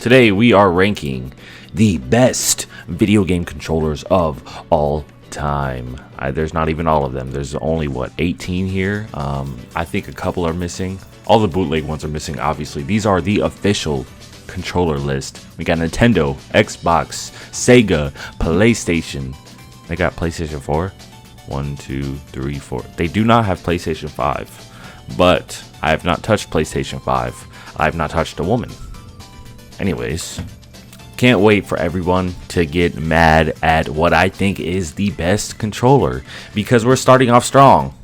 Today we are ranking the best video game controllers of all time. There's not even all of them. There's only, what, 18 here? I think a couple are missing. All the bootleg ones are missing, obviously. These are the official controller list. We got Nintendo, Xbox, Sega, PlayStation. They got PlayStation 4. 1, 2, 3, 4. They do not have PlayStation 5. But I have not touched PlayStation 5. I have not touched a woman. Anyways, can't wait for everyone to get mad at what I think is the best controller, because we're starting off strong.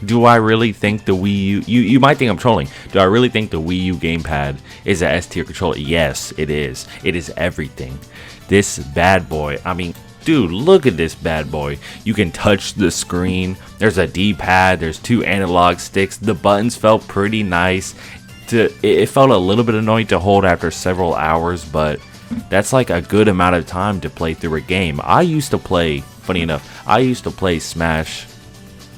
Do I really think the Wii U... You might think I'm trolling. Do I really think the Wii U gamepad is a S tier controller? Yes, it is. It is everything. This bad boy, I mean... Dude, look at this bad boy. You can touch the screen. There's a D-pad. There's 2 analog sticks. The buttons felt pretty nice. It felt a little bit annoying to hold after several hours, but that's like a good amount of time to play through a game. I used to play, funny enough, I used to play Smash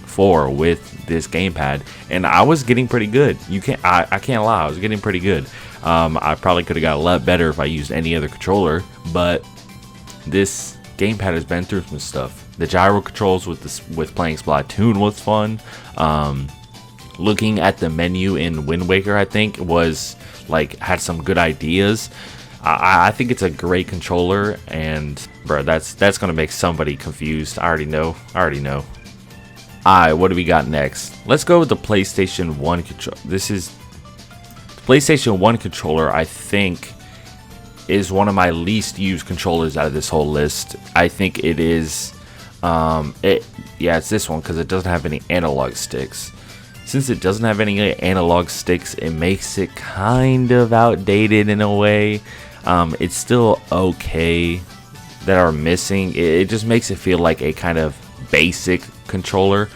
4 with this gamepad, and I was getting pretty good. I can't lie, I was getting pretty good. I probably could have got a lot better if I used any other controller, but this gamepad has been through some stuff. The gyro controls with playing Splatoon was fun. Looking at the menu in Wind Waker, I think was had some good ideas. I think it's a great controller, and bro, that's gonna make somebody confused. I already know. Alright, what do we got next? Let's go with the PlayStation 1 controller. This is the PlayStation 1 controller. I think is one of my least used controllers out of this whole list. I think it is, it's this one because it doesn't have any analog sticks. Since it doesn't have any analog sticks, it makes it kind of outdated in a way. It's still okay that are missing. It just makes it feel like a kind of basic controller.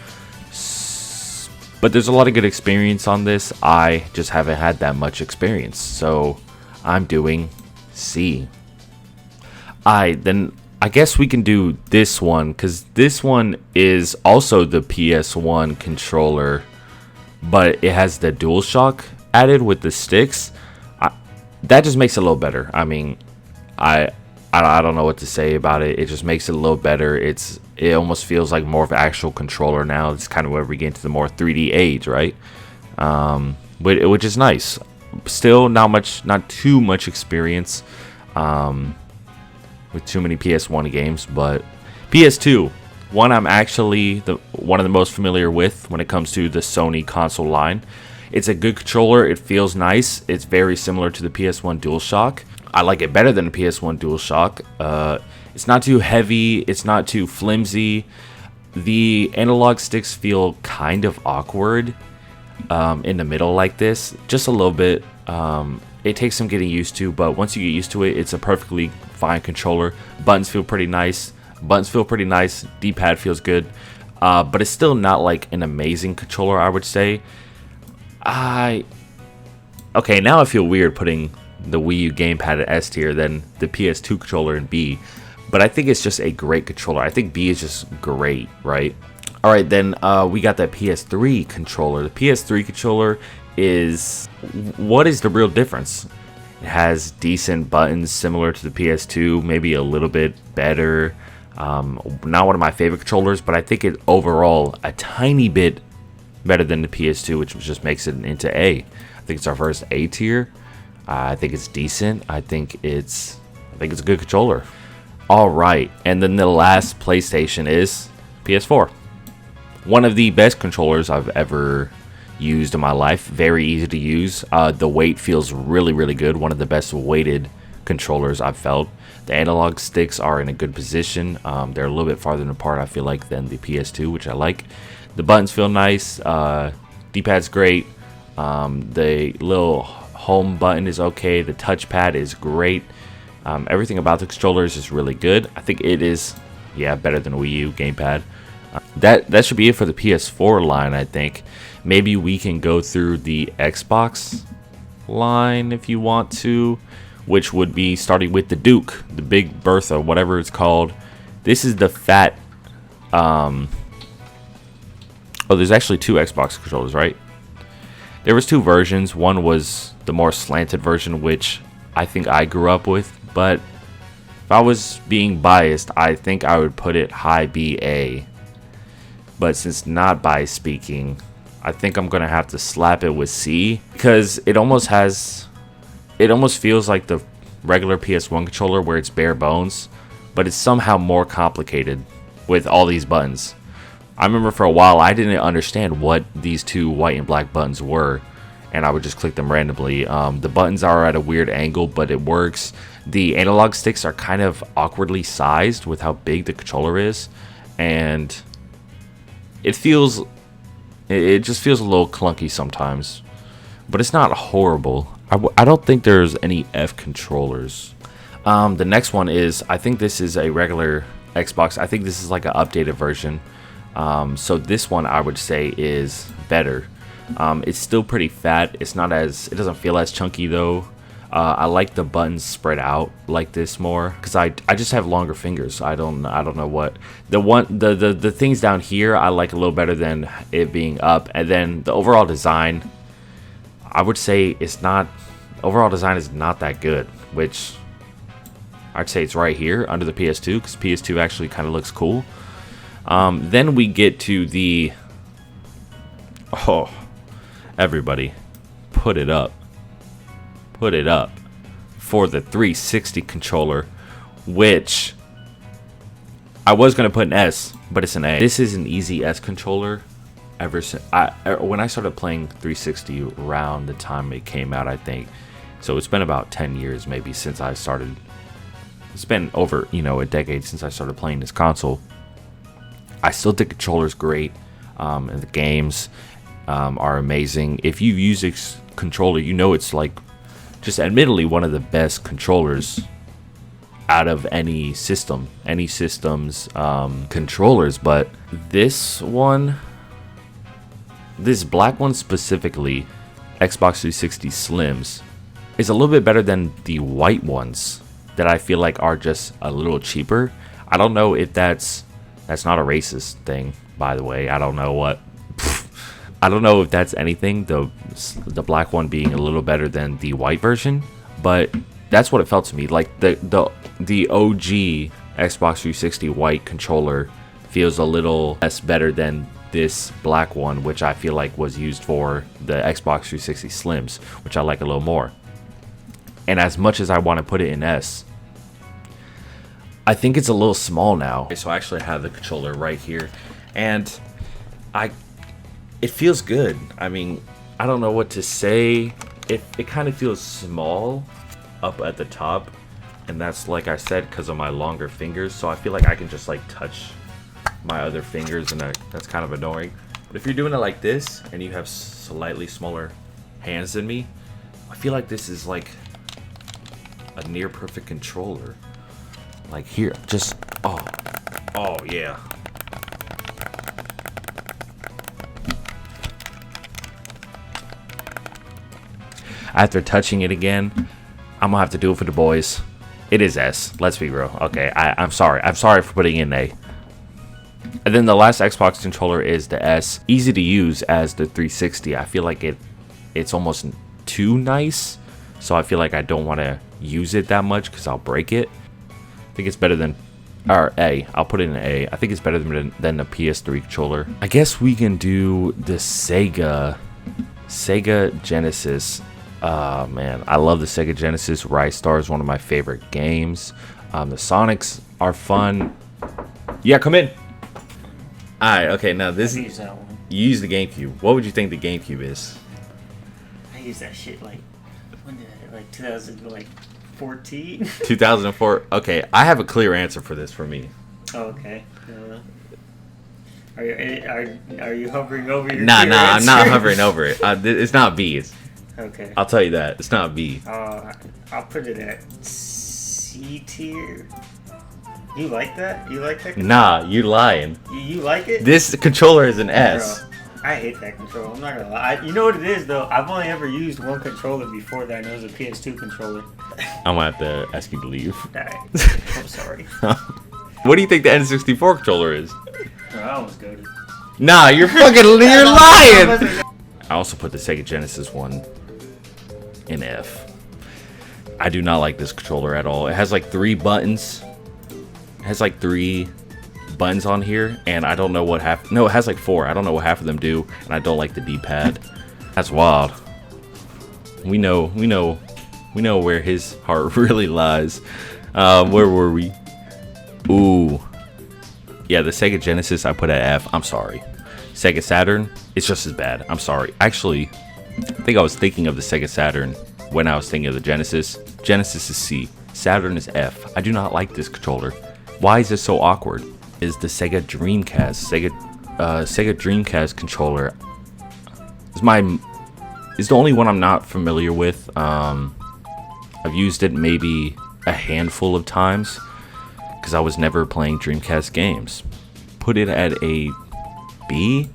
But there's a lot of good experience on this. I just haven't had that much experience, so I'm doing C. Then I guess we can do this one, because this one is also the PS1 controller, but it has the DualShock added with the sticks. That just makes it a little better. I mean, I don't know what to say about it. It just makes it a little better. It almost feels like more of an actual controller now. It's kind of where we get into the more 3D age, right? Which is nice. Still not too much experience with too many PS1 games, but PS2, one I'm actually one of the most familiar with when it comes to the Sony console line. It's a good controller. It feels nice. It's very similar to the PS1 DualShock. I like it better than the PS1 DualShock. It's not too heavy. It's not too flimsy. The analog sticks feel kind of awkward in the middle like this, just a little bit. It takes some getting used to, but once you get used to it, it's a perfectly fine controller. Buttons feel pretty nice. D-pad feels good, but it's still not like an amazing controller, I would say. Okay, now I feel weird putting the Wii U gamepad at S tier, then the PS2 controller in B, but I think it's just a great controller. I think B is just great, right? Alright, then we got that PS3 controller. The PS3 controller is... What is the real difference? It has decent buttons similar to the PS2, maybe a little bit better. Not one of my favorite controllers, but I think it overall a tiny bit better than the PS2, which just makes it into A. I think it's our first A tier. I think it's decent. I think it's a good controller. Alright, and then the last PlayStation is PS4. One of the best controllers I've ever used in my life. Very easy to use. The weight feels really good. One of the best weighted controllers I've felt. The analog sticks are in a good position. They're a little bit farther apart, I feel like, than the PS2, which I like. The buttons feel nice. D-pad's great. The little home button is okay. The touchpad is great. Everything about the controller is just really good. I think it is, better than a Wii U gamepad. That should be it for the PS4 line, I think. Maybe we can go through the Xbox line if you want to, which would be starting with the Duke, the Big Bertha, whatever it's called. This is the fat Oh, there's actually two Xbox controllers, right? There was two versions. One was the more slanted version, which I think I grew up with, but if I was being biased, I think I would put it high BA. But since not bias speaking, I think I'm gonna have to slap it with C, because it almost feels like the regular PS1 controller where it's bare bones, but it's somehow more complicated with all these buttons. I remember for a while I didn't understand what these two white and black buttons were, and I would just click them randomly. The buttons are at a weird angle, but it works. The analog sticks are kind of awkwardly sized with how big the controller is, and it just feels a little clunky sometimes, but it's not horrible. I don't think there's any F controllers. The next one is, I think this is a regular Xbox. I think this is like an updated version. So this one I would say is better. It's still pretty fat. It doesn't feel as chunky though. I like the buttons spread out like this more, because I just have longer fingers. I don't know what the things down here I like a little better than it being up. And then the overall design, I would say overall design is not that good, which I'd say it's right here under the PS2, because PS2 actually kind of looks cool. Then we get to the, everybody put it up for the 360 controller, which I was going to put an S, but it's an A. This is an easy S controller. Ever since when I started playing 360 around the time it came out, I think. So it's been about 10 years maybe since I started. It's been over, a decade since I started playing this console. I still think the controller's great, and the games are amazing. If you use this controller, it's like just admittedly one of the best controllers out of any system's controllers. But this black one specifically, Xbox 360 Slims, is a little bit better than the white ones that I feel like are just a little cheaper. I don't know if that's not a racist thing, by the way. I don't know if that's anything, the black one being a little better than the white version, but that's what it felt to me. Like the OG Xbox 360 white controller feels a little less better than this black one, which I feel like was used for the Xbox 360 Slims, which I like a little more. And as much as I want to put it in S, I think it's a little small now. So I actually have the controller right here, and it feels good. I mean, I don't know what to say. It kind of feels small up at the top, and that's, like I said, because of my longer fingers. So I feel like I can just like touch my other fingers, and that's kind of annoying. But if you're doing it like this and you have slightly smaller hands than me, I feel like this is like a near perfect controller. Like here, just oh yeah. After touching it again, I'm gonna have to do it for the boys. It is S. Let's be real. Okay, I'm sorry. I'm sorry for putting in A. And then the last Xbox controller is the S. Easy to use as the 360. I feel like it's almost too nice, so I feel like I don't want to use it that much because I'll break it. I think it's better than, or A. I'll put it in A. I think it's better than the PS3 controller. I guess we can do the Sega Genesis. Man, I love the Sega Genesis. Rise Star is one of my favorite games. The Sonics are fun. Yeah, come in. Alright, okay, now this is, you use the GameCube. What would you think the GameCube is? I used that shit like, when did I, like 2014? 2004. Okay, I have a clear answer for this for me. Oh, okay. Are you hovering over your Nah, answer? I'm not hovering over it. It's not B. Okay. I'll tell you that. It's not B. I'll put it at C tier. You like that? You like that controller? Nah, you lying. You like it? This controller is an S. Bro, I hate that controller. I'm not gonna lie. You know what it is though? I've only ever used one controller before that, and it was a PS2 controller. I'm gonna have to ask you to leave. Alright. I'm sorry. What do you think the N64 controller is? Bro, I almost goated. Nah, you're fucking you're lying. I also put the Sega Genesis one in F. I do not like this controller at all. It has like 3 buttons. It has like 3 buttons on here, and I don't know what half. No, it has like 4. I don't know what half of them do, and I don't like the D-pad. That's wild. We know where his heart really lies. Where were we? Ooh, yeah, the Sega Genesis I put at F. I'm sorry. Sega Saturn, it's just as bad. I'm sorry. Actually, I think I was thinking of the Sega Saturn when I was thinking of the Genesis. Genesis is C. Saturn is F. I do not like this controller. Why is it so awkward? Is the Sega Dreamcast. Sega Dreamcast controller is the only one I'm not familiar with. I've used it maybe a handful of times because I was never playing Dreamcast games. Put it at a B.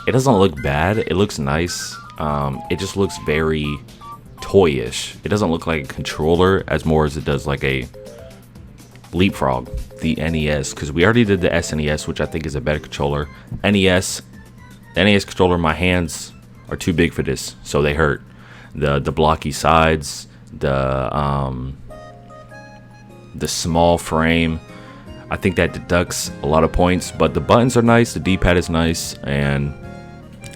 It doesn't look bad. It looks nice. It just looks very toyish. It doesn't look like a controller as more as it does like a leapfrog, the NES, because we already did the SNES, which I think is a better controller. The NES controller, my hands are too big for this, so they hurt. The blocky sides, the small frame, I think that deducts a lot of points, but the buttons are nice, the D-pad is nice, and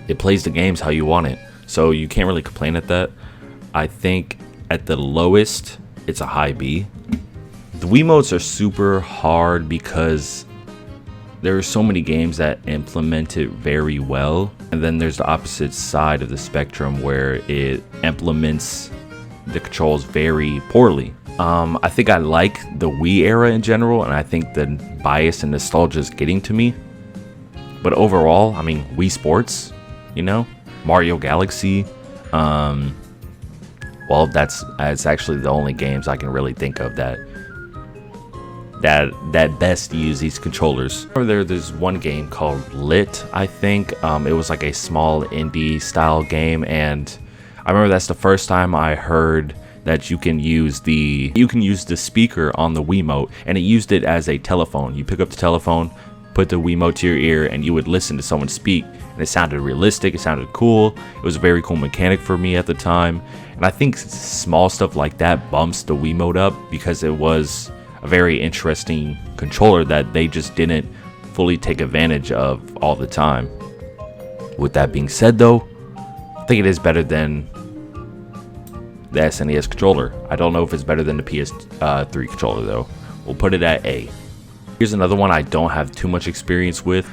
it plays the games how you want it. So you can't really complain at that. I think at the lowest, it's a high B. The Wiimotes are super hard because there are so many games that implement it very well, and then there's the opposite side of the spectrum where it implements the controls very poorly. I think I like the Wii era in general, and I think the bias and nostalgia is getting to me. But overall, I mean, Wii Sports, you know, Mario Galaxy, well, that's actually the only games I can really think of that best use these controllers. There's one game called Lit, I think. It was like a small indie style game, and I remember that's the first time I heard that you can use the speaker on the Wiimote, and it used it as a telephone. You pick up the telephone, put the Wiimote to your ear, and you would listen to someone speak, and it sounded realistic, it sounded cool. It was a very cool mechanic for me at the time, and I think small stuff like that bumps the Wiimote up because it was a very interesting controller that they just didn't fully take advantage of all the time. With that being said though, I think it is better than the SNES controller. I don't know if it's better than the PS3 controller though. We'll put it at A. Here's another one I don't have too much experience with.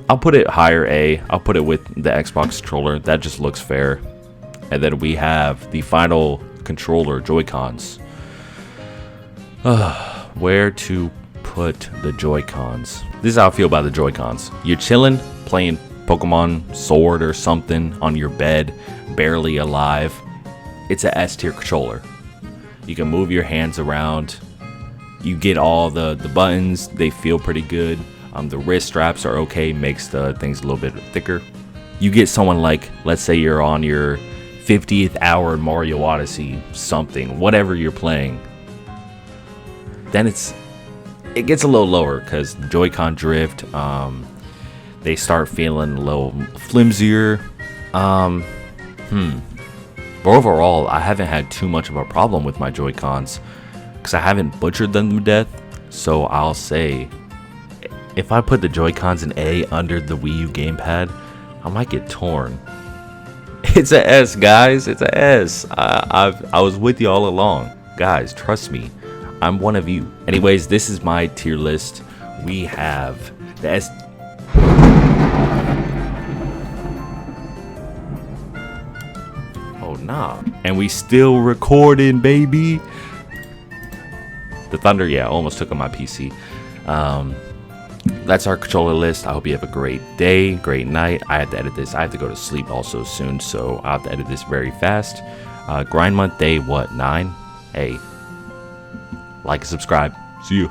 I'll put it higher A. I'll put it with the Xbox controller. That just looks fair. And then we have the final controller, Joycons. Where to put the Joy-Cons? This is how I feel about the Joy-Cons. You're chilling, playing Pokemon Sword or something on your bed, barely alive. It's a S tier controller. You can move your hands around. You get all the buttons. They feel pretty good. The wrist straps are okay. Makes the things a little bit thicker. You get someone like, let's say you're on your 50th hour in Mario Odyssey, something, whatever you're playing. Then it gets a little lower because Joy-Con drift. They start feeling a little flimsier. But overall, I haven't had too much of a problem with my Joy-Cons because I haven't butchered them to death. So I'll say, if I put the Joy-Cons in A under the Wii U gamepad, I might get torn. It's a S, guys. It's a S. I was with you all along, guys. Trust me. I'm one of you. Anyways, this is my tier list. We have the S. Oh, nah. And we still recording, baby. The thunder, yeah, almost took on my PC. That's our controller list. I hope you have a great day, great night. I have to edit this. I have to go to sleep also soon, so I'll have to edit this very fast. Grind month day, what, 9? Hey. Like and subscribe. See you.